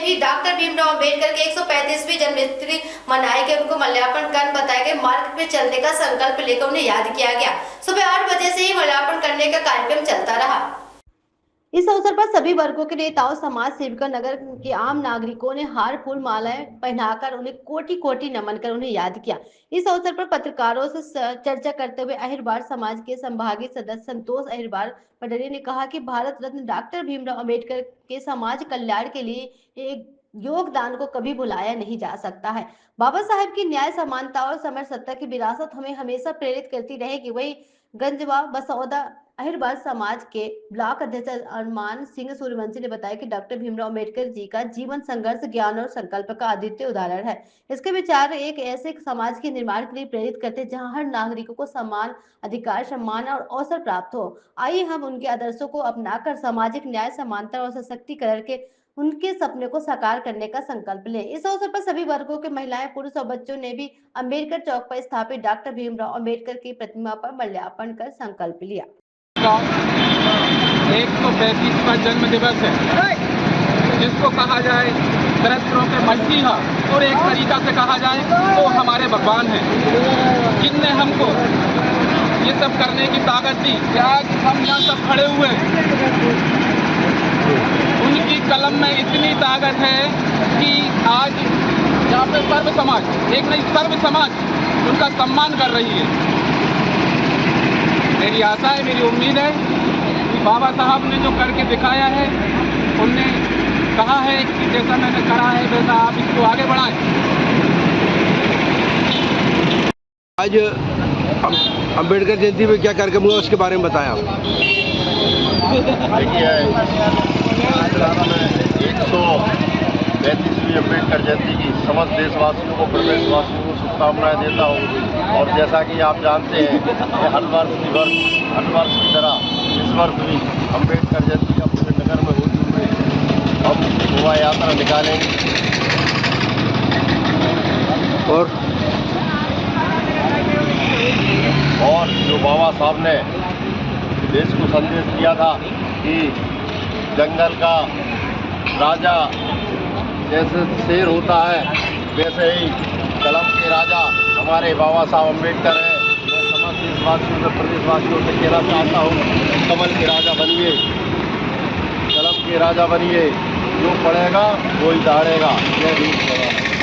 कि डॉक्टर भीमराव अंबेडकर के 135वीं जन्मतिथि मनाई गई। उनको माल्यार्पण कर बताया गया। मार्ग पे चलने का संकल्प लेकर उन्हें याद किया गया। सुबह 8 बजे से ही माल्यार्पण करने का कार्यक्रम चलता रहा। इस अवसर पर सभी वर्गों के नेताओं, समाज सेवकों, नगर के आम नागरिकों ने हार फूल मालाएं पहनाकर उन्हें कोटि कोटि नमन कर उन्हें याद किया। इस अवसर पर पत्रकारों से चर्चा करते हुए अहिरबार समाज के संभागीय सदस्य संतोष अहिरबार पटरी ने कहा कि भारत रत्न डॉक्टर भीमराव अंबेडकर के समाज कल्याण के लिए एक योगदान को कभी भुलाया नहीं जा सकता है। बाबा साहेब की न्याय, समानता और समरसता की विरासत हमें हमेशा प्रेरित करती रहेगी। वही गंजवा बसौदा अहिरबार समाज के ब्लॉक अध्यक्ष अरमान सिंह सूर्यवंशी ने बताया कि डॉक्टर भीमराव अम्बेडकर जी का जीवन संघर्ष, ज्ञान और संकल्प का अद्वितीय उदाहरण है। इसके विचार एक ऐसे समाज के निर्माण के लिए प्रेरित करते हैं जहां हर नागरिकों को समान अधिकार, सम्मान और अवसर प्राप्त हो। आइए हम उनके आदर्शों को अपनाकर सामाजिक न्याय, समानता और सशक्तिकरण के उनके सपने को साकार करने का संकल्प लें। इस अवसर पर सभी वर्गों के महिलाएं, पुरुष और बच्चों ने भी अम्बेडकर चौक पर स्थापित डॉक्टर भीमराव अम्बेडकर की प्रतिमा पर माल्यार्पण कर संकल्प लिया। 135वां जन्म दिवस है, जिसको कहा जाए दरिद्रों के मसीहा और एक तरीका से कहा जाए तो हमारे भगवान हैं, जिनने हमको ये सब करने की ताकत दी कि आज हम यहाँ सब खड़े हुए। उनकी कलम में इतनी ताकत है कि आज यहाँ पे सर्व समाज, एक नहीं सर्व समाज उनका सम्मान कर रही है। मेरी आशा है, मेरी उम्मीद है कि बाबा साहब ने जो करके दिखाया है, उनने कहा है कि जैसा मैंने करा है वैसा आप इसको आगे बढ़ाएं। आज अंबेडकर जयंती में क्या कार्यक्रम हुआ उसके बारे में बताया। देखिए, 135वीं अम्बेडकर जयंती की समस्त देशवासियों को, प्रदेशवासियों को शुभकामनाएं देता हूँ। और जैसा कि आप जानते हैं कि हर वर्ष की तरह इस वर्ष भी अम्बेडकर जयंती का पूरे नगर में होती हुई हम शोभा यात्रा निकालेंगे। और जो बाबा साहब ने देश को संदेश दिया था कि जंगल का राजा जैसे शेर होता है, वैसे ही कलम के राजा हमारे बाबा साहब अम्बेडकर हैं। मैं समस्त देशवासियों से, प्रदेशवासियों से कहना चाहता हूँ, कमल के राजा बनिए, कलम के राजा बनिए। जो पढ़ेगा वही दहाड़ेगा। जय भीम।